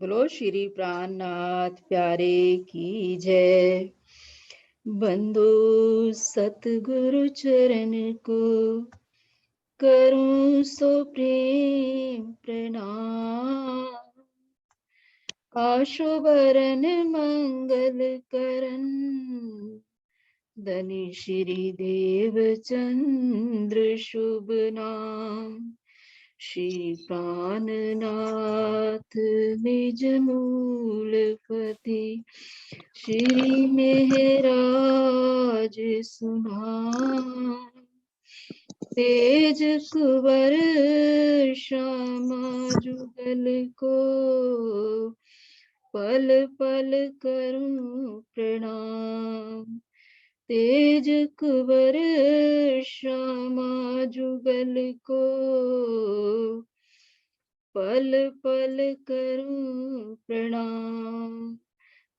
बोलो श्री प्राणनाथ प्यारे की जय। बंधु सतगुरु चरण को करूं सो प्रेम प्रणाम। आशु बरन मंगल करन धनी श्री देव चंद्र शुभ नाम। श्री प्राणनाथ निज मूल पति श्री मेहराज सुनाम। तेज कुंवर श्यामा जुगल को पल पल करूं प्रणाम। तेज कुंवर श्यामा जुगल को पल पल करूं प्रणाम।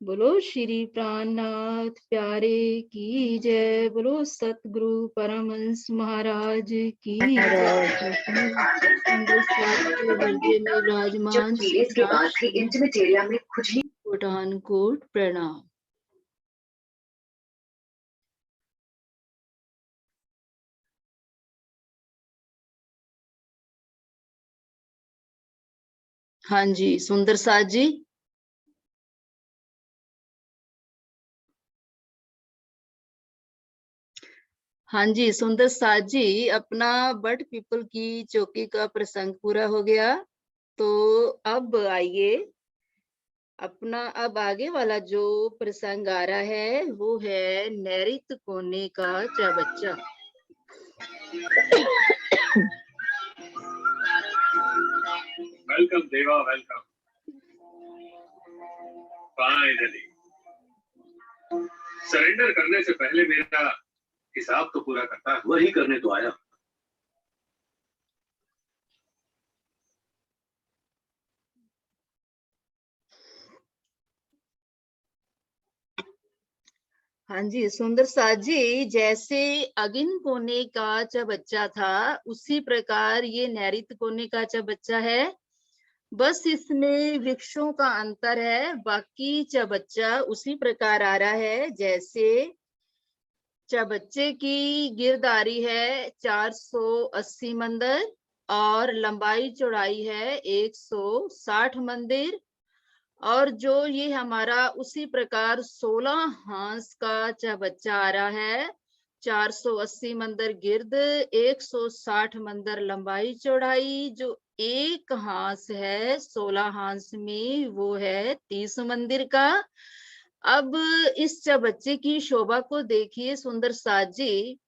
बोलो श्री प्राणनाथ प्यारे की जय। बोलो सतगुरु परमहंस महाराज की जय। में विराजमान पठानकोट प्रणाम। हाँ जी सुंदर साथ जी। हाँ जी सुंदर साथ जी, अपना बट पीपल की चौकी का प्रसंग पूरा हो गया। तो अब आइए अपना अब आगे वाला जो प्रसंग आ रहा है वो है नैरित कोने का चबच्चा। वेलकम देवा, वेलकम। फाइनली सरेंडर करने से पहले मेरा हिसाब तो पूरा करता है। वही करने तो आया। हाँ जी सुंदर साथ जी, जैसे अगिन कोने का चबच्चा था उसी प्रकार ये नैरित कोने का चबच्चा है। बस इसमें वृक्षों का अंतर है, बाकी चबच्चा उसी प्रकार आ रहा है। जैसे चबच्चे की गिरदारी है 480 मंदिर और लंबाई चौड़ाई है 160 मंदिर। और जो ये हमारा उसी प्रकार 16 हांस का चबच्चा आ रहा है, 480 मंदिर गिर्द, 160 मंदिर लंबाई चौड़ाई। जो एक हांस है 16 हांस में वो है 30 मंदिर का। अब इस चबच्चे की शोभा को देखिए सुंदर साथ जी,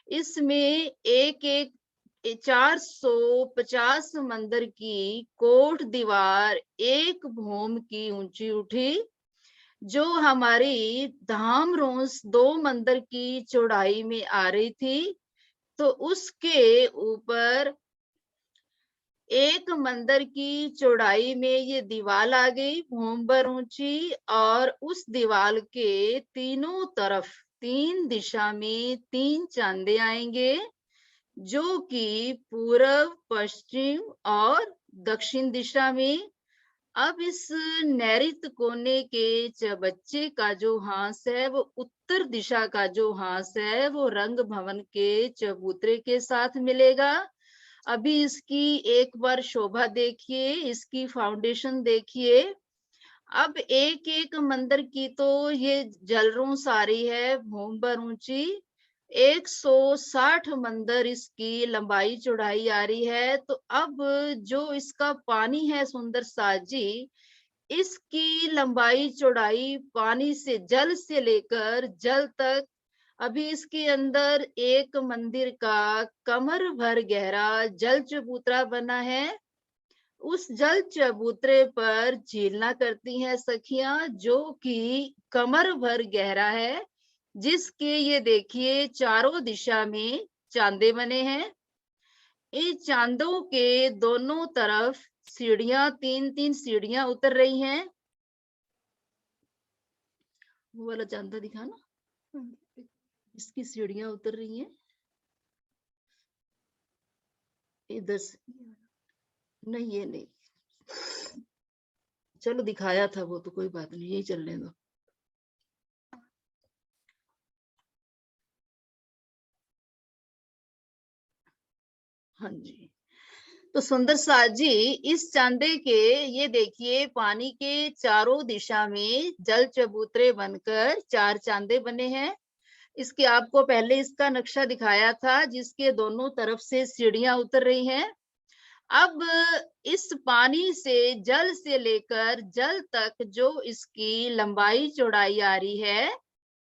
इसमें एक एक 450 मंदिर की कोट दीवार एक भूम की ऊंची उठी। जो हमारी धाम रोस 2 मंदिर की चौड़ाई में आ रही थी, तो उसके ऊपर एक मंदिर की चौड़ाई में ये दीवार आ गई भूम भर ऊंची। और उस दीवार के तीनों तरफ 3 दिशा में 3 चांदे आएंगे, जो कि पूर्व, पश्चिम और दक्षिण दिशा में। अब इस नैऋत कोने के चबच्चे का जो हांस है वो उत्तर दिशा का जो हांस है वो रंग भवन के चबूतरे के साथ मिलेगा। अभी इसकी एक बार शोभा देखिए, इसकी फाउंडेशन देखिए। अब एक एक मंदिर की तो ये जलरों सारी है भूम भर ऊंची। 160 मंदिर इसकी लंबाई चौड़ाई आ रही है। तो अब जो इसका पानी है सुंदर साथ जी, इसकी लंबाई चौड़ाई पानी से जल से लेकर जल तक। अभी इसके अंदर एक मंदिर का कमर भर गहरा जल चबूतरा बना है। उस जल चबूतरे पर झीलना करती हैं सखियां, जो कि कमर भर गहरा है, जिसके ये देखिए चारों दिशा में चांदे बने हैं। इन चांदों के दोनों तरफ सीढ़ियां 3-3 सीढ़ियां उतर रही हैं। वो वाला चांदा दिखाना, इसकी सीढ़ियां उतर रही हैं इधर से। नहीं ये नहीं, चलो दिखाया था वो तो कोई बात नहीं, यही चलने दो। हाँ जी। तो सुंदर साथ जी, इस चांदे के ये देखिए पानी के चारों दिशा में जल चबूतरे बनकर 4 चांदे बने हैं। इसके आपको पहले इसका नक्शा दिखाया था जिसके दोनों तरफ से सीढ़ियां उतर रही हैं। अब इस पानी से लेकर जल तक जो इसकी लंबाई चौड़ाई आ रही है,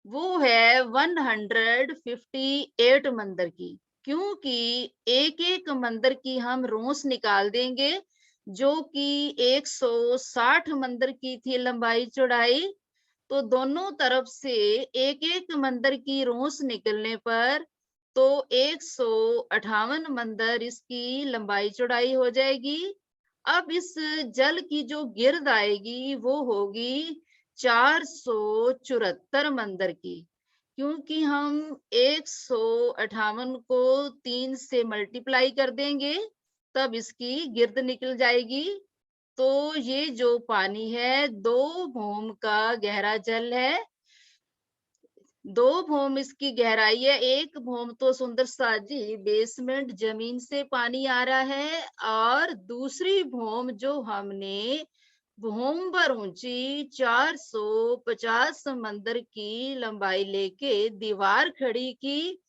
वो है 158 मंदिर की। क्योंकि एक-एक मंदिर की हम रोंस निकाल देंगे, जो कि 160 मंदिर की थी लंबाई चौड़ाई। तो दोनों तरफ से एक-एक मंदिर की रोंस निकलने पर तो 158 मंदिर इसकी लंबाई चौड़ाई हो जाएगी। अब इस जल की जो गिर्द आएगी वो होगी 474 मंदिर की। क्योंकि हम 158 को 3 से मल्टीप्लाई कर देंगे, तब इसकी गिर्द निकल जाएगी। तो ये जो पानी है 2 भौम का गहरा जल है। 2 भौम इसकी गहराई है। 1 भौम तो सुंदर सा जी बेसमेंट जमीन से पानी आ रहा है और दूसरी भौम जो हमने भौम भर ऊंची 450 मंदिर की लंबाई लेके दीवार खड़ी की,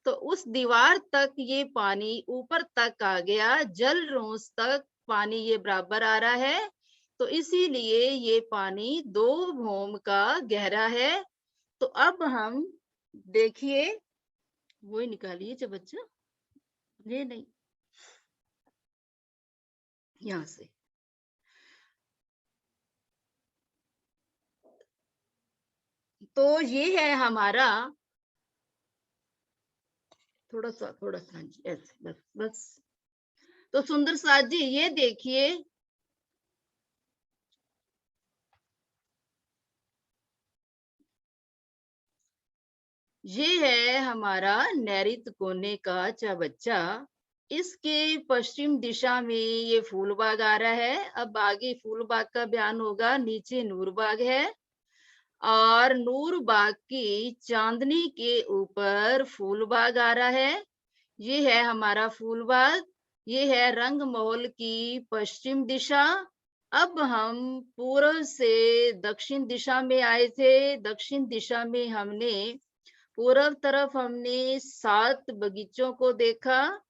तो उस दीवार तक ये पानी ऊपर तक आ गया, जल रोंस तक पानी ये बराबर आ रहा है। तो इसीलिए ये पानी 2 भौम का गहरा है। तो अब हम देखिए, वो ही निकालिए जो बच्चा, ये नहीं, यहाँ से। तो ये है हमारा थोड़ा सा, हाँ जी, ऐसे बस बस। तो सुंदर साथ जी ये देखिए, ये है हमारा नैऋत्य कोने का चबच्चा। इसके पश्चिम दिशा में ये फूल बाग आ रहा है। अब आगे फूल बाग का बयान होगा, नीचे नूर बाग है और नूर बाग की चांदनी के ऊपर फूल बाग आ रहा है। ये है हमारा फूल बाग। ये है रंग महल की पश्चिम दिशा। अब हम पूर्व से दक्षिण दिशा में आए थे। दक्षिण दिशा में हमने पूर्व तरफ हमने 7 बगीचों को देखा।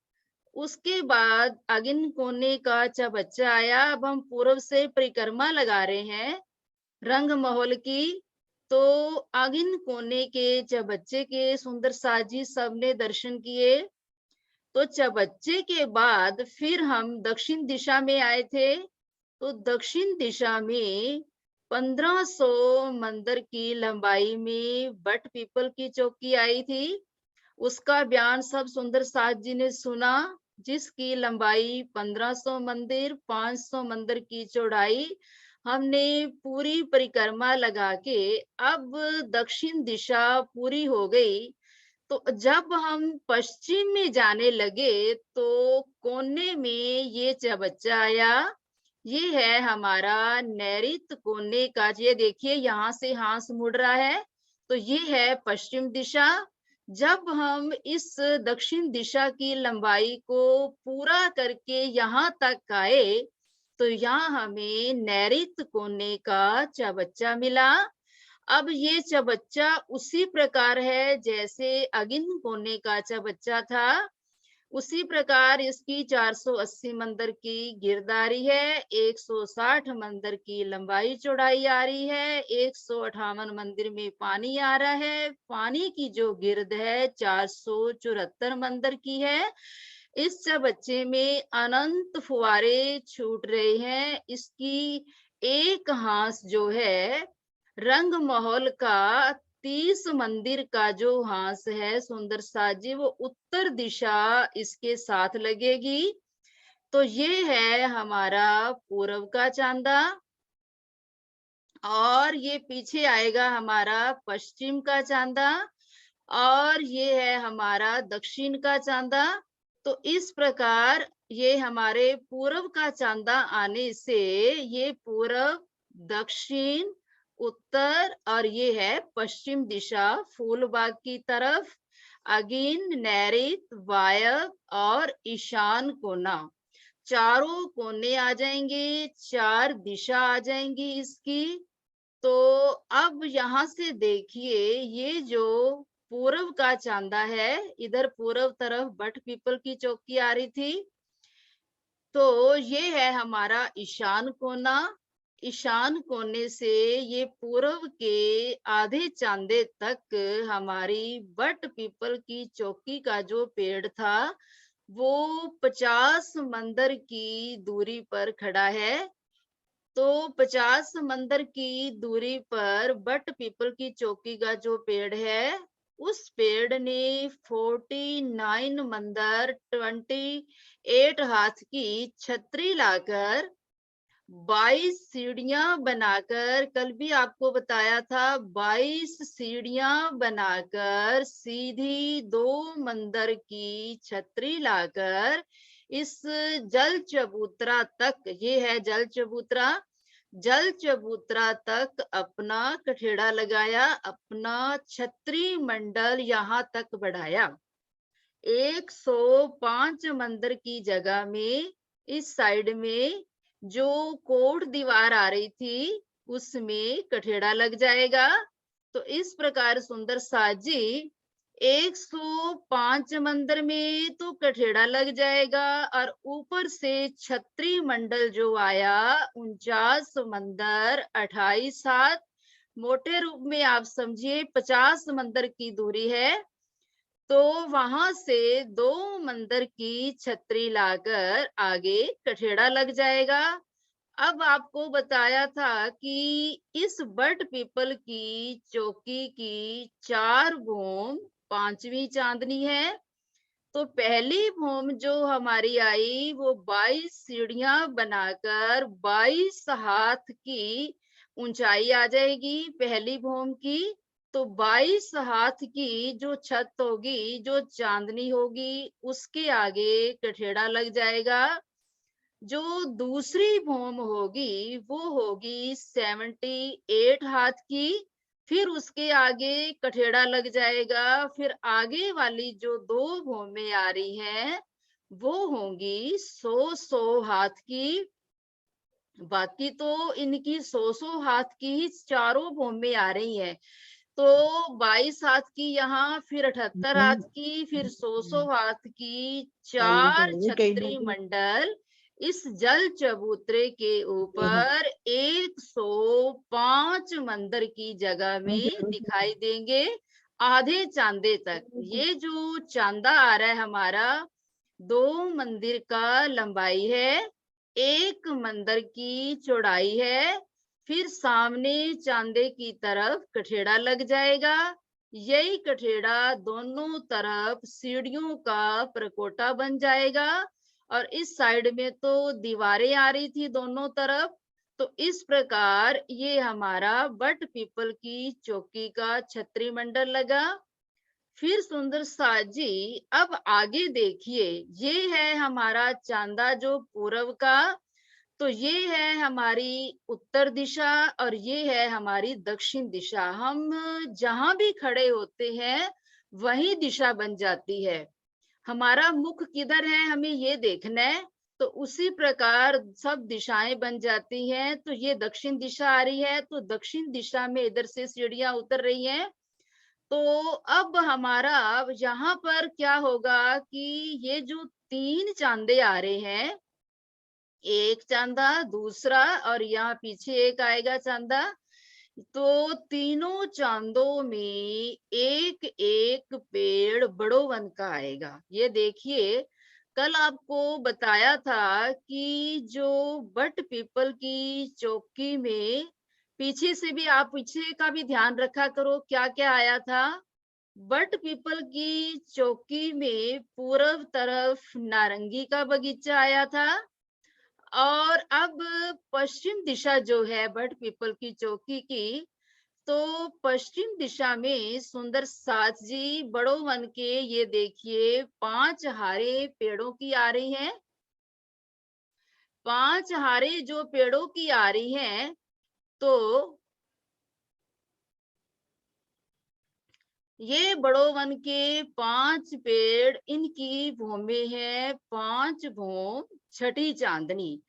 उसके बाद आगिन कोने का चबच्चा आया। अब हम पूर्व से परिक्रमा लगा रहे हैं रंग महल की। तो आगिन कोने के चबच्चे के सुंदर साजी सबने दर्शन किए। तो चबच्चे के बाद फिर हम दक्षिण दिशा में आए थे। तो दक्षिण दिशा में 1500 मंदिर की लंबाई में बट पीपल की चौकी आई थी। उसका बयान सब सुंदर साथ जी ने सुना, जिसकी लंबाई 1500 मंदिर, 500 मंदिर की चौड़ाई। हमने पूरी परिक्रमा लगा के अब दक्षिण दिशा पूरी हो गई। तो जब हम पश्चिम में जाने लगे तो कोने में ये चबच्चा आया। ये है हमारा नैऋत्य कोने का। ये देखिए यहाँ से हाथ मुड़ रहा है। तो ये है पश्चिम दिशा। जब हम इस दक्षिण दिशा की लंबाई को पूरा करके यहाँ तक आए, तो यहाँ हमें नैऋत्य कोने का चबच्चा मिला। अब ये चबच्चा उसी प्रकार है जैसे अगिन कोने का चबच्चा था। उसी प्रकार इसकी 480 मंदिर की गिरदारी है, 160 मंदिर की लंबाई चौड़ाई आ रही है, 158 मंदिर में पानी आ रहा है। पानी की जो गिरद है 474 मंदिर की है। इस चबच्चे में अनंत फुवारे छूट रहे हैं। इसकी एक हांस जो है रंग महल का 30 मंदिर का जो हांस है सुंदर साजी, वो उत्तर दिशा इसके साथ लगेगी। तो ये है हमारा पूर्व का चांदा और ये पीछे आएगा हमारा पश्चिम का चांदा और ये है हमारा दक्षिण का चांदा। तो इस प्रकार ये हमारे पूर्व का चांदा आने से ये पूर्व, दक्षिण, उत्तर और ये है पश्चिम दिशा फूलबाग की तरफ। अगेन नैऋत्य, वायव्य और ईशान कोना, चारों कोने आ जाएंगे, चार दिशा आ जाएंगी इसकी। तो अब यहाँ से देखिए, ये जो पूर्व का चांदा है, इधर पूर्व तरफ बट पीपल की चौकी आ रही थी, तो ये है हमारा ईशान कोना। ईशान कोने से ये पूर्व के आधे चांदे तक हमारी बट पीपल की चौकी का जो पेड़ था, वो 50 मंदिर की दूरी पर खड़ा है। तो 50 समंदर की दूरी पर बट पीपल की चौकी का जो पेड़ है, उस पेड़ ने 49 मंदिर 28 हाथ की छतरी लाकर 22 सीढ़ियां बनाकर, कल भी आपको बताया था, 22 सीढ़ियां बनाकर सीधी 2 मंदिर की छतरी लाकर इस जल चबूतरा तक, ये है जल चबूतरा, जल चबूतरा तक अपना कठेड़ा लगाया, अपना छतरी मंडल यहाँ तक बढ़ाया। 105 मंदिर की जगह में इस साइड में जो कोट दीवार आ रही थी, उसमें कठेड़ा लग जाएगा। तो इस प्रकार सुंदर साजी 105 मंदिर में तो कठेड़ा लग जाएगा, और ऊपर से छत्री मंडल जो आया 49 मंदिर 28 हाथ, मोटे रूप में आप समझिए 50 मंदिर की दूरी है। तो वहां से 2 मंदिर की छतरी लाकर आगे कठेड़ा लग जाएगा। अब आपको बताया था कि इस बट पीपल की चौकी की 4 भूम 5वीं चांदनी है। तो पहली भूम जो हमारी आई, वो 22 सीढ़ियां बनाकर 22 हाथ की ऊंचाई आ जाएगी पहली भूम की। तो 22 हाथ की जो छत होगी, जो चांदनी होगी, उसके आगे कठेड़ा लग जाएगा। जो दूसरी भूम होगी, वो होगी 78 हाथ की। फिर उसके आगे कठेड़ा लग जाएगा। फिर आगे वाली जो 2 भूमें आ रही हैं, वो होंगी 100 हाथ की। बाकी तो इनकी 100 हाथ की ही चारों भूमें आ रही हैं। तो 22 हाथ की यहाँ, फिर 78 हाथ की, फिर 100 हाथ की, 4 छत्री मंडल इस जल चबूतरे के ऊपर 105 मंदिर की जगह में दिखाई देंगे, आधे चांदे तक। ये जो चांदा आ रहा है हमारा, 2 मंदिर का लंबाई है, 1 मंदिर की चौड़ाई है। फिर सामने चांदे की तरफ कठेड़ा लग जाएगा। यही कठेड़ा दोनों तरफ सीढ़ियों का प्रकोटा बन जाएगा। और इस साइड में तो दीवारें आ रही थी दोनों तरफ। तो इस प्रकार ये हमारा बट पीपल की चौकी का छतरी मंडल लगा। फिर सुंदर साज जी, अब आगे देखिए, ये है हमारा चांदा जो पूरब का, तो ये है हमारी उत्तर दिशा और ये है हमारी दक्षिण दिशा। हम जहां भी खड़े होते हैं, वही दिशा बन जाती है। हमारा मुख किधर है, हमें ये देखना है। तो उसी प्रकार सब दिशाएं बन जाती हैं। तो ये दक्षिण दिशा आ रही है, तो दक्षिण दिशा में इधर से सीढ़ियां उतर रही हैं। तो अब हमारा यहाँ पर क्या होगा कि ये जो 3 चांदे आ रहे हैं, एक चांदा, दूसरा और यहाँ पीछे एक आएगा चांदा। तो तीनों चांदों में एक एक पेड़ बड़ो वन का आएगा। ये देखिए, कल आपको बताया था कि जो बट पीपल की चौकी में पीछे से भी, आप पीछे का भी ध्यान रखा करो क्या क्या आया था। बट पीपल की चौकी में पूरब तरफ नारंगी का बगीचा आया था। और अब पश्चिम दिशा जो है बट पीपल की चौकी की, तो पश्चिम दिशा में सुंदर साथ जी बड़ो वन के, ये देखिए 5 हारे पेड़ों की आ रही हैं। 5 हारे जो पेड़ों की आ रही हैं, तो ये बड़ो वन के 5 पेड़, इनकी भूमि है 5 भूम, छठी चांदनी।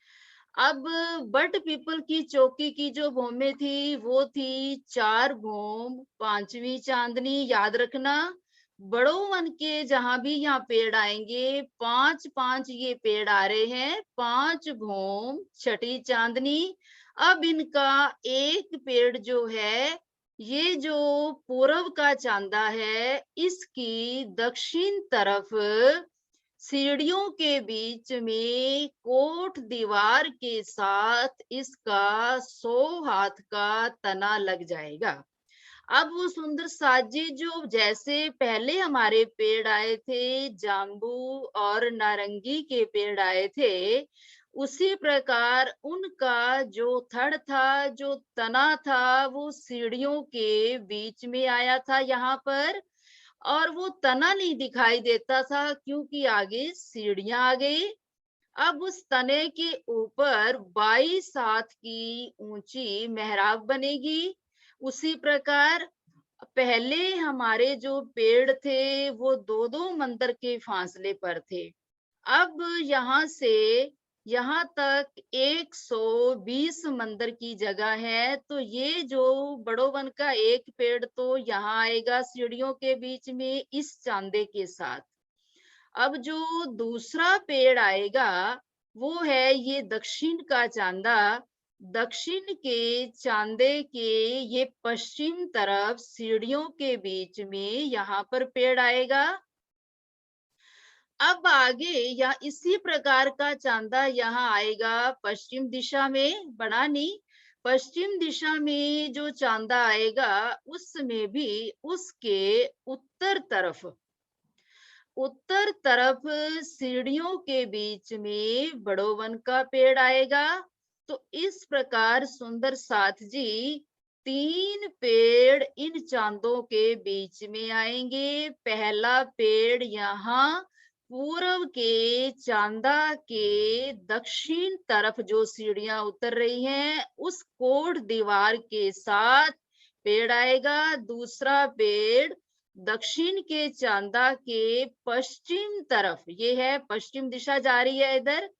अब बट पीपल की चौकी की जो भूमि थी वो थी 4 भूम, 5वीं चांदनी। याद रखना, बड़ो वन के जहां भी यहाँ पेड़ आएंगे 5-5 ये पेड़ आ रहे हैं, 5 भूम, छठी चांदनी। अब इनका एक पेड़ जो है, ये जो पूरब का चांदा है, इसकी दक्षिण तरफ सीढ़ियों के बीच में कोट दीवार के साथ इसका 100 हाथ का तना लग जाएगा। अब वो सुंदर साजी जो जैसे पहले हमारे पेड़ आए थे, जाम्बू और नारंगी के पेड़ आए थे, उसी प्रकार उनका जो थड़ था, जो तना था, वो सीढ़ियों के बीच में आया था यहाँ पर। और वो तना नहीं दिखाई देता था क्योंकि आगे सीढ़ियां आ गई। अब उस तने के ऊपर 22 हाथ की ऊंची मेहराब बनेगी। उसी प्रकार पहले हमारे जो पेड़ थे वो 2-2 मंदिर के फासले पर थे। अब यहाँ से यहाँ तक 120 मंदिर की जगह है। तो ये जो बड़ो वन का एक पेड़ तो यहाँ आएगा सीढ़ियों के बीच में इस चांदे के साथ। अब जो दूसरा पेड़ आएगा वो है ये दक्षिण का चांदा। दक्षिण के चांदे के ये पश्चिम तरफ सीढ़ियों के बीच में यहाँ पर पेड़ आएगा। अब आगे या इसी प्रकार का चांदा यहाँ आएगा पश्चिम दिशा में, बड़ा नहीं, पश्चिम दिशा में जो चांदा आएगा उसमें भी उसके उत्तर तरफ सीढ़ियों के बीच में बड़ो वन का पेड़ आएगा। तो इस प्रकार सुंदर साथ जी 3 पेड़ इन चांदों के बीच में आएंगे। पहला पेड़ यहाँ पूर्व के चांदा के दक्षिण तरफ जो सीढ़ियां उतर रही हैं उस कोट दीवार के साथ पेड़ आएगा। दूसरा पेड़ दक्षिण के चांदा के पश्चिम तरफ, ये है पश्चिम दिशा जा रही है इधर,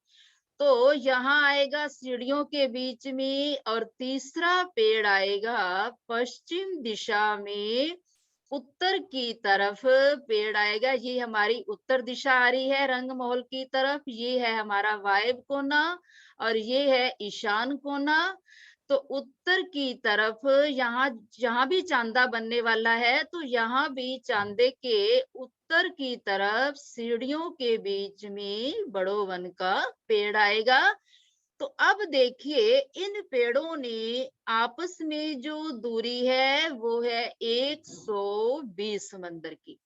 तो यहाँ आएगा सीढ़ियों के बीच में। और तीसरा पेड़ आएगा पश्चिम दिशा में उत्तर की तरफ पेड़ आएगा। ये हमारी उत्तर दिशा आ रही है रंगमहल की तरफ, ये है हमारा वायव्य कोना और ये है ईशान कोना। तो उत्तर की तरफ यहाँ जहाँ भी चांदा बनने वाला है तो यहाँ भी चांदे के उत्तर की तरफ सीढ़ियों के बीच में बड़ो वन का पेड़ आएगा। तो अब देखिए इन पेड़ों ने आपस में जो दूरी है वो है 120 मंदिर की।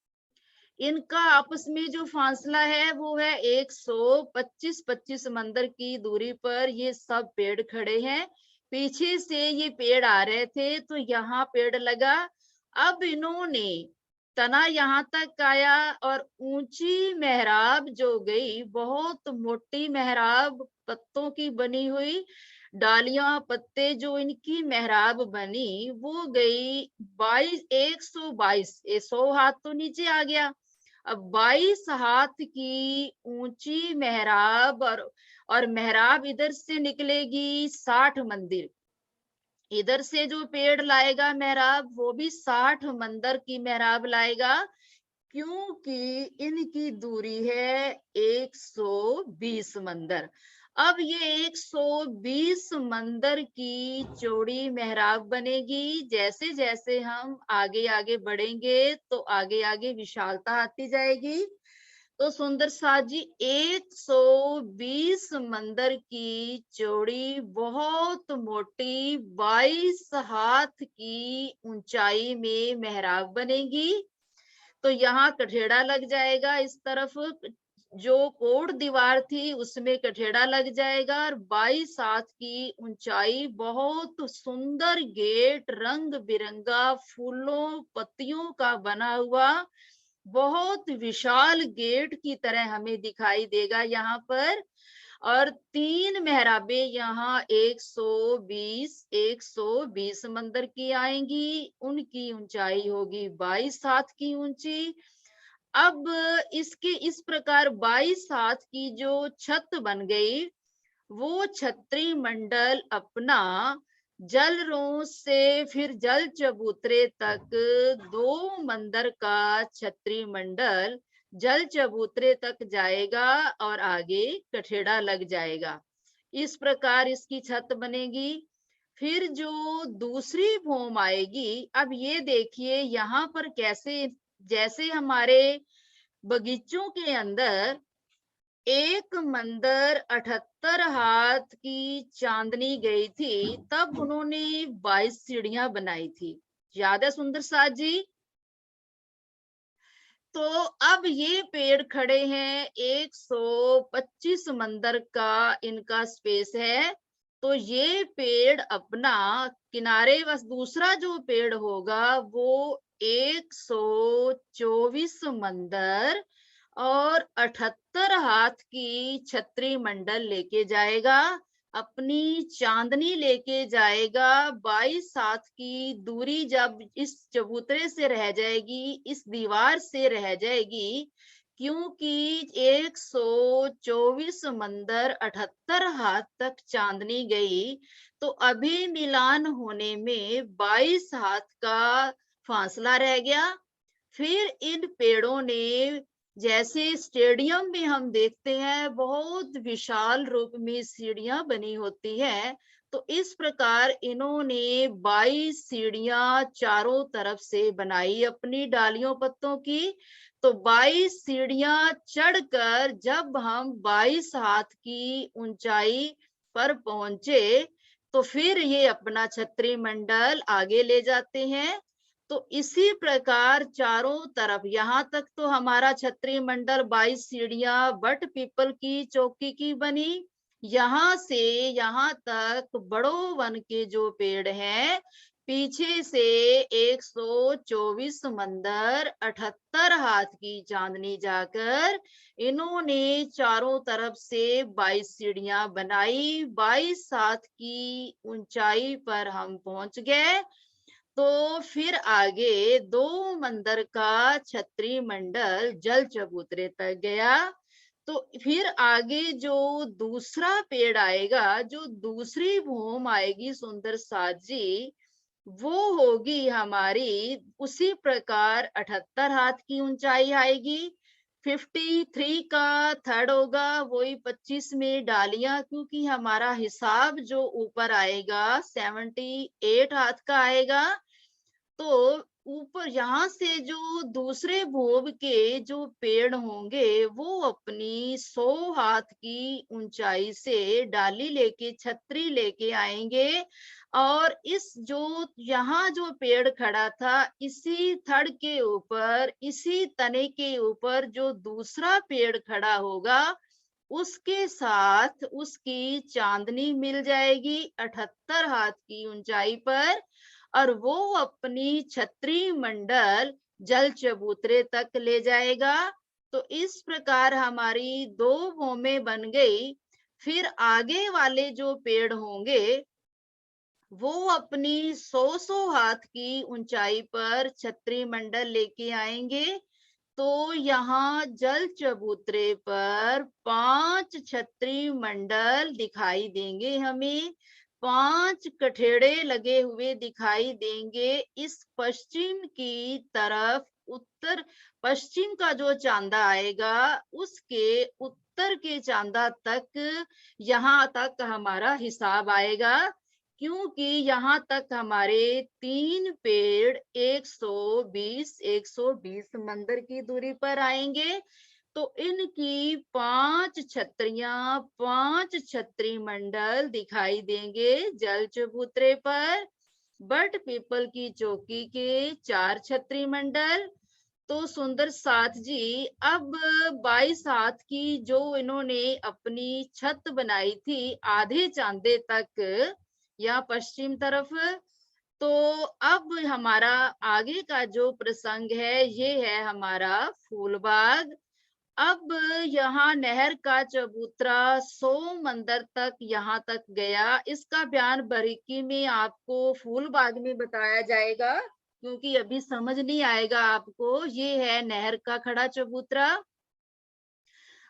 इनका आपस में जो फासला है वो है 125-25 मंदिर की दूरी पर ये सब पेड़ खड़े हैं। पीछे से ये पेड़ आ रहे थे तो यहाँ पेड़ लगा। अब इन्होंने तना यहाँ तक आया और ऊंची मेहराब जो गई, बहुत मोटी मेहराब पत्तों की बनी हुई, डालियां पत्ते जो इनकी मेहराब बनी वो गई 122, 100 हाथ तो नीचे आ गया। अब 22 हाथ की ऊंची मेहराब और मेहराब इधर से निकलेगी 60 मंदिर। इधर से जो पेड़ लाएगा मेहराब वो भी 60 मंदिर की मेहराब लाएगा क्योंकि इनकी दूरी है 120 मंदिर। अब ये 120 मंदिर की चौड़ी मेहराब बनेगी। जैसे जैसे हम आगे आगे बढ़ेंगे तो आगे आगे विशालता आती जाएगी। तो सुंदर साथ जी 120 मंदिर की चौड़ी, बहुत मोटी, 22 हाथ की ऊंचाई में मेहराब बनेगी। तो यहाँ कठेड़ा लग जाएगा, इस तरफ जो कोट दीवार थी उसमें कठेड़ा लग जाएगा और 22 हाथ की ऊंचाई, बहुत सुंदर गेट, रंग बिरंगा फूलों पत्तियों का बना हुआ बहुत विशाल गेट की तरह हमें दिखाई देगा यहाँ पर। और 3 मेहराबे यहाँ 120 मंदिर की आएंगी। उनकी ऊंचाई होगी 22 हाथ की ऊंची। अब इसके इस प्रकार 22 हाथ की जो छत बन गई, वो छत्री मंडल अपना जल से फिर जल चबूतरे तक 2 मंदिर का छत्री मंडल जल चबूतरे तक जाएगा और आगे कठेड़ा लग जाएगा। इस प्रकार इसकी छत बनेगी। फिर जो दूसरी भूम आएगी, अब ये देखिए यहाँ पर कैसे, जैसे हमारे बगीचों के अंदर एक मंदिर 78 हाथ की चांदनी गई थी, तब उन्होंने 22 सीढ़ियां बनाई थी। याद है सुंदर साथ जी? तो अब ये पेड़ खड़े हैं, 125 मंदिर का इनका स्पेस है। तो ये पेड़ अपना किनारे, बस दूसरा जो पेड़ होगा वो 124 मंदिर और 78 हाथ की छत्री मंडल लेके जाएगा। अपनी चांदनी लेके जाएगा। 22 हाथ की दूरी जब इस चबूतरे से रह जाएगी, इस दीवार से रह जाएगी, क्योंकि 124 मंदिर 78 हाथ तक चांदनी गई, तो अभी मिलान होने में 22 हाथ का फासला रह गया। फिर इन पेड़ों ने, जैसे स्टेडियम में हम देखते हैं बहुत विशाल रूप में सीढ़ियां बनी होती है, तो इस प्रकार इन्होंने 22 सीढ़ियां चारों तरफ से बनाई अपनी डालियों पत्तों की। तो 22 सीढ़ियां चढ़कर जब हम 22 हाथ की ऊंचाई पर पहुंचे, तो फिर ये अपना छत्री मंडल आगे ले जाते हैं। तो इसी प्रकार चारों तरफ, यहाँ तक तो हमारा छत्री मंडल 22 सीढ़ियां बट पीपल की चौकी की बनी। यहाँ से यहाँ तक बड़ो वन के जो पेड़ हैं, पीछे से 124 मंदिर 78 हाथ की चांदनी जाकर इन्होंने चारों तरफ से 22 सीढ़ियां बनाई। 22 हाथ की ऊंचाई पर हम पहुंच गए। तो फिर आगे 2 मंदिर का छत्री मंडल जल चबूतरे तक गया। तो फिर आगे जो दूसरा पेड़ आएगा, जो दूसरी भूम आएगी सुंदर साथ जी, वो होगी हमारी उसी प्रकार 78 हाथ की ऊंचाई आएगी। 53 का थर्ड होगा, वही 25 में डालियां, क्योंकि हमारा हिसाब जो ऊपर आएगा 78 हाथ का आएगा। तो ऊपर यहाँ से जो दूसरे भोग के जो पेड़ होंगे, वो अपनी 100 हाथ की ऊंचाई से डाली लेके, छतरी लेके आएंगे। और इस जो यहाँ जो पेड़ खड़ा था, इसी थड़ के ऊपर, इसी तने के ऊपर जो दूसरा पेड़ खड़ा होगा, उसके साथ उसकी चांदनी मिल जाएगी 78 हाथ की ऊंचाई पर, और वो अपनी छत्री मंडल जल चबूतरे तक ले जाएगा। तो इस प्रकार हमारी 2 भूमें बन गई। फिर आगे वाले जो पेड़ होंगे, वो अपनी 100 हाथ की ऊंचाई पर छत्री मंडल लेके आएंगे। तो यहाँ जल चबूतरे पर 5 छत्री मंडल दिखाई देंगे हमें। 5 कठेड़े लगे हुए दिखाई देंगे। इस पश्चिम की तरफ, उत्तर पश्चिम का जो चांदा आएगा, उसके उत्तर के चांदा तक, यहाँ तक हमारा हिसाब आएगा, क्योंकि यहाँ तक हमारे 3 पेड़ 120 मंदिर की दूरी पर आएंगे। तो इनकी 5 छतरियां, 5 छतरी मंडल दिखाई देंगे जल चबूतरे पर। बट पीपल की चौकी के 4 छतरी मंडल। तो सुंदर साथ जी, अब 22 हाथ की जो इन्होंने अपनी छत बनाई थी आधे चांदे तक, या पश्चिम तरफ, तो अब हमारा आगे का जो प्रसंग है, ये है हमारा फूलबाग। अब यहाँ नहर का चबूतरा 100 मंदिर तक यहाँ तक गया। इसका बयान बारीकी में आपको फूलबाग में बताया जाएगा, क्योंकि अभी समझ नहीं आएगा आपको। ये है नहर का खड़ा चबूतरा।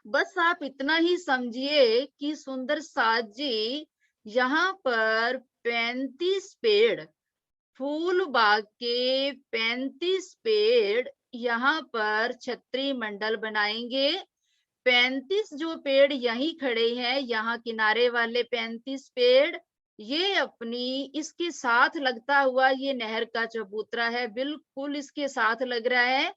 बस आप इतना ही समझिए कि सुंदर साज जी यहाँ पर 35 पेड़, फूल बाग के 35 पेड़ यहाँ पर छतरी मंडल बनाएंगे। 35 जो पेड़ यहीं खड़े हैं, यहाँ किनारे वाले 35 पेड़, ये अपनी इसके साथ लगता हुआ ये नहर का चबूतरा है, बिल्कुल इसके साथ लग रहा है।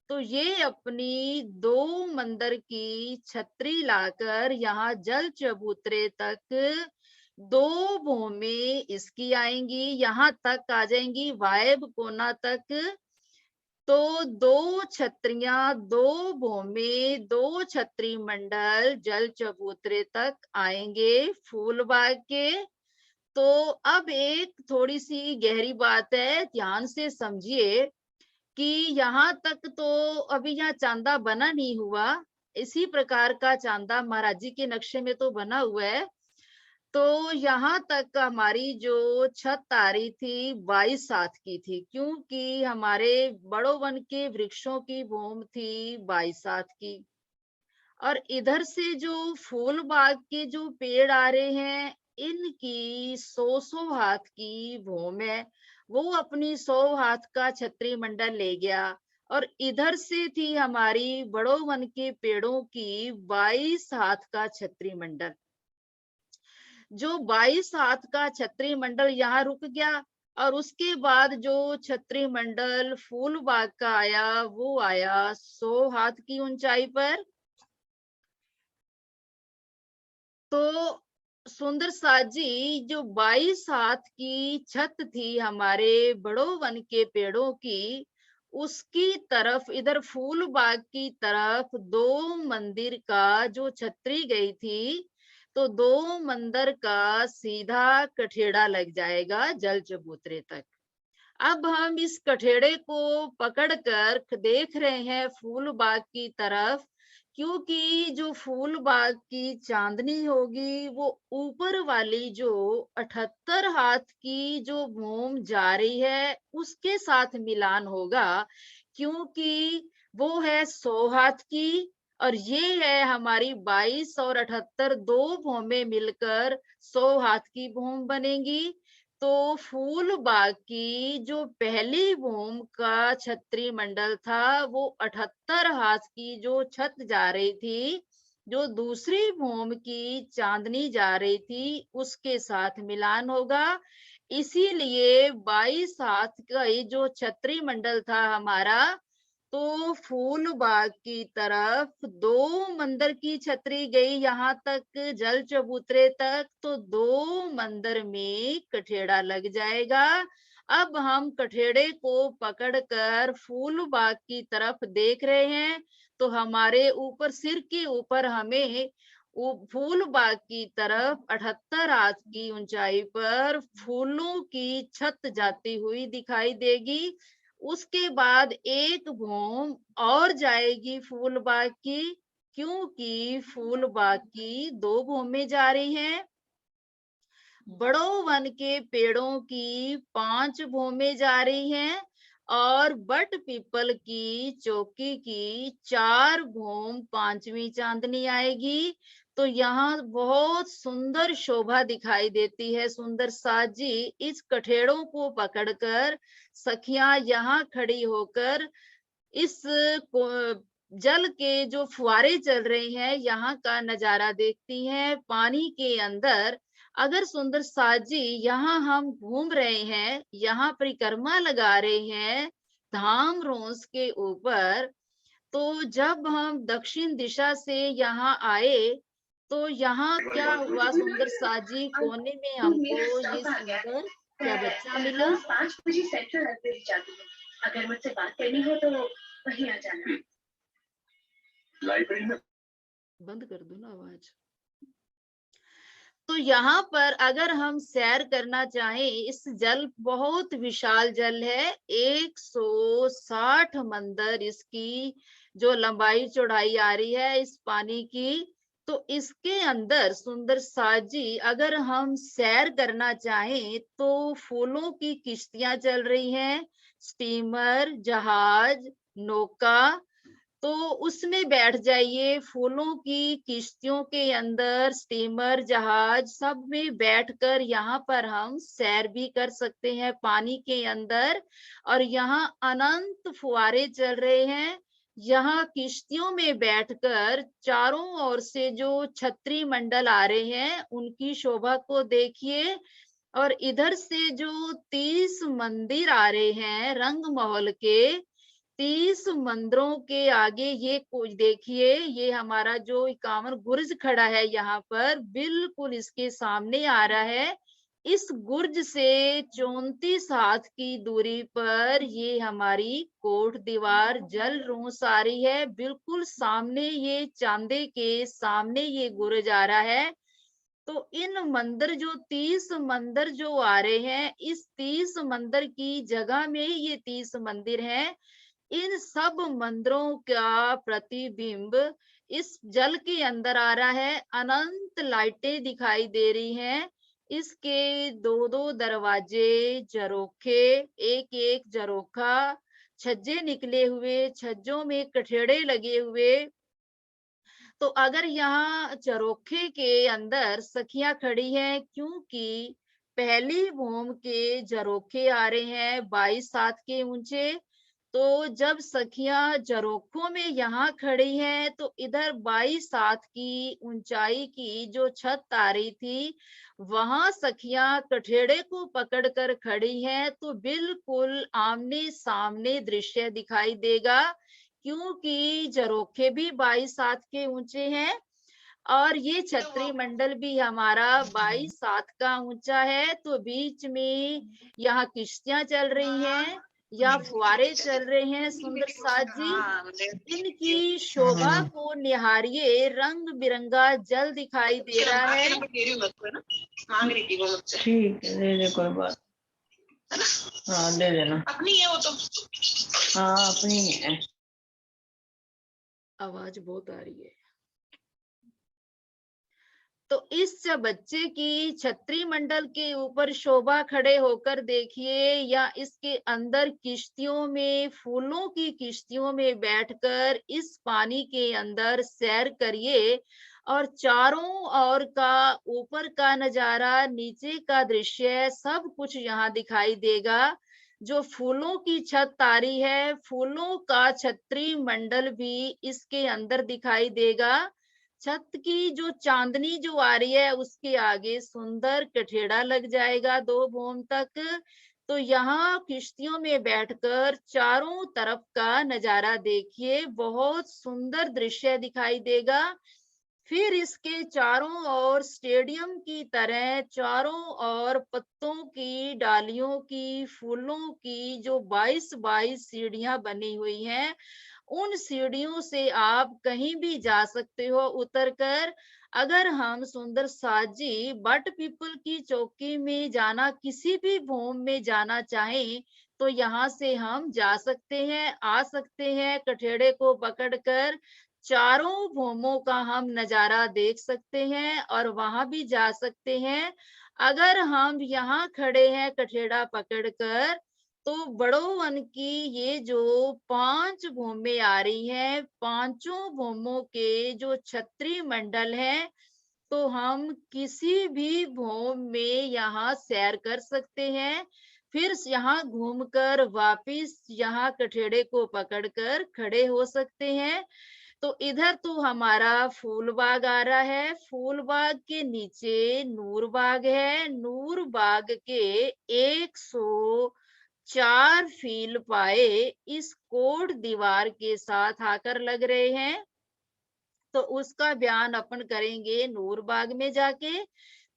तो ये अपनी 2 मंदिर की छतरी लाकर यहाँ जल चबूतरे तक 2 भूमि इसकी आएंगी, यहाँ तक आ जाएंगी वायब कोना तक। तो 2 छतरियां, 2 भूमि, 2 छतरी मंडल जल चबूतरे तक आएंगे फूलबाग के। तो अब एक थोड़ी सी गहरी बात है, ध्यान से समझिए कि यहाँ तक तो अभी यहाँ चांदा बना नहीं हुआ। इसी प्रकार का चांदा महाराज जी के नक्शे में तो बना हुआ है। तो यहाँ तक हमारी जो छत आ रही थी 22 हाथ की थी, क्योंकि हमारे बड़ो वन के वृक्षों की भूमि थी 22 हाथ की। और इधर से जो फूल बाग के जो पेड़ आ रहे हैं, इनकी 100 हाथ की भूमि है। वो अपनी 100 हाथ का छतरी मंडल ले गया। और इधर से थी हमारी बड़ो वन के पेड़ों की 22 हाथ का छतरी मंडल। जो 22 हाथ का छतरी मंडल यहाँ रुक गया। और उसके बाद जो छतरी मंडल फूल बाग का आया, वो आया 100 हाथ की ऊंचाई पर। तो सुंदर साजी जो 22 हाथ की छत थी हमारे बड़ो वन के पेड़ों की, उसकी तरफ इधर फूल बाग की तरफ 2 मंदिर का जो छतरी गई थी, तो 2 मंदिर का सीधा कठेड़ा लग जाएगा जल चबूतरे तक। अब हम इस कठेड़े को पकड़कर देख रहे हैं फूल बाग की तरफ, क्योंकि जो फूल बाग की चांदनी होगी, वो ऊपर वाली जो 78 हाथ की जो भूमि जा रही है, उसके साथ मिलान होगा, क्योंकि वो है 100 हाथ की। और ये है हमारी 22 और 78, 2 भूमि मिलकर 100 हाथ की भूमि बनेगी। तो फूल बाग की जो पहली भूमि का छतरी मंडल था, वो 78 हाथ की जो छत जा रही थी, जो दूसरी भूमि की चांदनी जा रही थी, उसके साथ मिलान होगा। इसीलिए 22 हाथ का ये जो छतरी मंडल था हमारा, तो फूल बाग की तरफ 2 मंदिर की छतरी गई यहाँ तक जल चबूतरे तक, तो 2 मंदिर में कठेड़ा लग जाएगा। अब हम कठेड़े को पकड़कर फूल बाग की तरफ देख रहे हैं। तो हमारे ऊपर सिर के ऊपर हमें फूल बाग की तरफ 78 हाथ की ऊंचाई पर फूलों की छत जाती हुई दिखाई देगी। उसके बाद एक भूमि और जाएगी फूल बाग की, क्योंकि फूल बाग की 2 भूमि जा रही हैं। बड़ो वन के पेड़ों की 5 भूमि जा रही हैं। और बट पीपल की चौकी की 4 भूमि 5वीं चांदनी आएगी। तो यहाँ बहुत सुंदर शोभा दिखाई देती है। सुंदर साजी इस कठेड़ों को पकड़कर सखियां यहाँ खड़ी होकर इस जल के जो फुहारे चल रहे हैं, यहाँ का नजारा देखती हैं पानी के अंदर। अगर सुंदर साजी यहाँ हम घूम रहे हैं, यहाँ परिक्रमा लगा रहे हैं धाम रोस के ऊपर, तो जब हम दक्षिण दिशा से यहाँ आए, तो यहाँ क्या हुआ सुंदर साजी, कोने में तो मेरा हमको ये स्टॉप आ गया सुंदर क्या है। बच्चा मिला। रोज 5 बजे सेंट्रल लाइब्रेरी जाती हूँ। अगर मुझसे बात करनी हो तो वहीं आ जाना। लाइब्रेरी में बंद कर दो ना आवाज। तो यहाँ पर अगर हम सैर करना चाहें, इस जल बहुत विशाल जल है, 160 मंदिर इसकी जो लंबाई चौड़ाई आ रही है इस पानी की। तो इसके अंदर सुंदर साजी अगर हम सैर करना चाहें तो फूलों की किश्तियां चल रही हैं, स्टीमर, जहाज, नौका। तो उसमें बैठ जाइए, फूलों की किश्तियों के अंदर स्टीमर, जहाज सब में बैठकर यहाँ पर हम सैर भी कर सकते हैं पानी के अंदर। और यहाँ अनंत फुहारे चल रहे हैं। यहाँ किश्तियों में बैठकर चारों ओर से जो छतरी मंडल आ रहे हैं, उनकी शोभा को देखिए। और इधर से जो 30 मंदिर आ रहे हैं रंग महल के, 30 मंदिरों के आगे ये कुछ देखिए, ये हमारा जो 51 गुर्ज खड़ा है यहाँ पर, बिल्कुल इसके सामने आ रहा है। इस गुर्ज से 34 हाथ की दूरी पर ये हमारी कोट दीवार जल रोस आ रही है। बिल्कुल सामने ये चांदे के सामने ये गुर्ज आ रहा है। तो इन मंदिर जो 30 मंदिर जो आ रहे हैं, इस 30 मंदिर की जगह में ही ये 30 मंदिर हैं। इन सब मंदिरों का प्रतिबिंब इस जल के अंदर आ रहा है। अनंत लाइटें दिखाई दे रही हैं। इसके दो दो दरवाजे, झरोखे, एक एक झरोखा, छज्जे निकले हुए, छज्जों में कठेड़े लगे हुए। तो अगर यहाँ झरोखे के अंदर सखियां खड़ी हैं, क्योंकि पहली भूम के झरोखे आ रहे हैं 22 हाथ के ऊंचे। तो जब सखियां झरोखों में यहाँ खड़ी हैं, तो इधर 22 हाथ की ऊंचाई की जो छत आ रही थी, वहां सखियां कठेड़े को पकड़कर खड़ी हैं। तो बिल्कुल आमने सामने दृश्य दिखाई देगा, क्योंकि झरोखे भी 22 हाथ के ऊंचे हैं और ये छतरी मंडल भी हमारा 22 हाथ का ऊंचा है। तो बीच में यहाँ किश्तियां चल रही हैं या फुहारे चल रहे हैं सुंदर साजी। इनकी शोभा को निहारिए, रंग बिरंगा जल दिखाई दे रहा है। ठीक है, दे दे, कोई बात। हाँ, दे देना। अपनी है वो तो। हाँ, अपनी है। आवाज बहुत आ रही है। तो इस बच्चे की छतरी मंडल के ऊपर शोभा खड़े होकर देखिए, या इसके अंदर किश्तियों में, फूलों की किश्तियों में बैठकर इस पानी के अंदर सैर करिए। और चारों ओर का, ऊपर का नजारा, नीचे का दृश्य, सब कुछ यहाँ दिखाई देगा। जो फूलों की छत आ रही है, फूलों का छतरी मंडल भी इसके अंदर दिखाई देगा। छत की जो चांदनी जो आ रही है, उसके आगे सुंदर कठेड़ा लग जाएगा 2 भूम तक। तो यहाँ किश्तियों में बैठकर चारों तरफ का नजारा देखिए, बहुत सुंदर दृश्य दिखाई देगा। फिर इसके चारों ओर स्टेडियम की तरह चारों ओर पत्तों की, डालियों की, फूलों की जो 22-22 सीढ़ियां बनी हुई हैं, उन सीढ़ियों से आप कहीं भी जा सकते हो उतरकर। अगर हम सुंदर साजी बट पीपल की चौकी में जाना, किसी भी भूम में जाना चाहें, तो यहाँ से हम जा सकते हैं, आ सकते हैं। कठेड़े को पकड़कर चारों भूमों का हम नजारा देख सकते हैं और वहां भी जा सकते हैं। अगर हम यहाँ खड़े हैं कठेड़ा पकड़कर, तो बड़ो वन की ये जो 5 भूमें आ रही हैं, पांचों भूमों के जो छतरी मंडल हैं, तो हम किसी भी भूम में यहाँ सैर कर सकते हैं। फिर यहाँ घूमकर वापिस यहाँ कठेड़े को पकड़कर खड़े हो सकते हैं। तो इधर तो हमारा फूल बाग आ रहा है, फूल बाग के नीचे नूर बाग है। नूर बाग के 104 फील पाए इस कोट दीवार के साथ आकर लग रहे हैं। तो उसका बयान अपन करेंगे नूर बाग में जाके।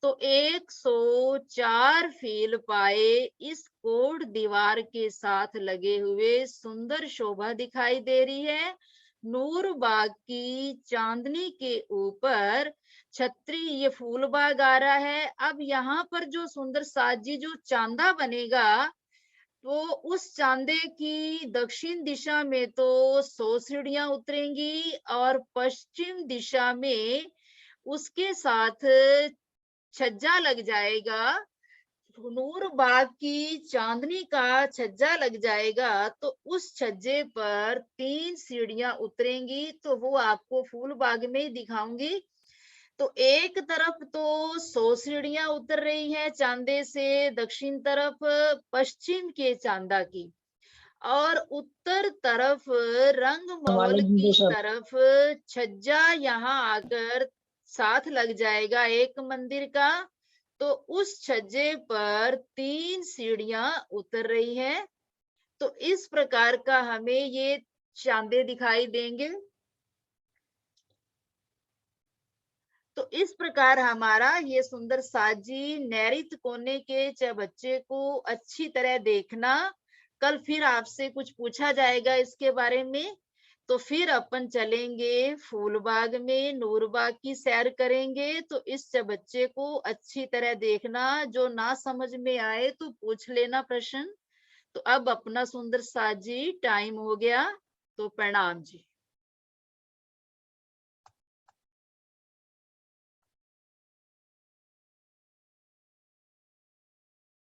तो 104 फील पाए इस कोट दीवार के साथ लगे हुए सुंदर शोभा दिखाई दे रही है। नूर बाग की चांदनी के ऊपर छतरी, ये फूल बाग आ रहा है। अब यहाँ पर जो सुंदर साज जी जो चांदा बनेगा, तो उस चांदे की दक्षिण दिशा में तो 100 सीढ़ियां उतरेंगी और पश्चिम दिशा में उसके साथ छज्जा लग जाएगा। नूर बाग की चांदनी का छज्जा लग जाएगा, तो उस छज्जे पर 3 सीढ़ियां उतरेंगी, तो वो आपको फूल बाग में ही दिखाऊंगी। तो एक तरफ तो 100 सीढ़ियां उतर रही है चांदे से दक्षिण तरफ, पश्चिम के चांदा की, और उत्तर तरफ रंग महल की तरफ छज्जा यहाँ आकर साथ लग जाएगा एक मंदिर का। तो उस छज्जे पर 3 सीढ़ियां उतर रही है। तो इस प्रकार का हमें ये चांदे दिखाई देंगे। तो इस प्रकार हमारा ये सुंदर साजी नैऋत्य कोने के बच्चे को अच्छी तरह देखना। कल फिर आपसे कुछ पूछा जाएगा इसके बारे में, तो फिर अपन चलेंगे फूलबाग में, नूरबाग की सैर करेंगे। तो इस बच्चे को अच्छी तरह देखना, जो ना समझ में आए तो पूछ लेना प्रश्न। तो अब अपना सुंदर साजी टाइम हो गया, तो प्रणाम जी।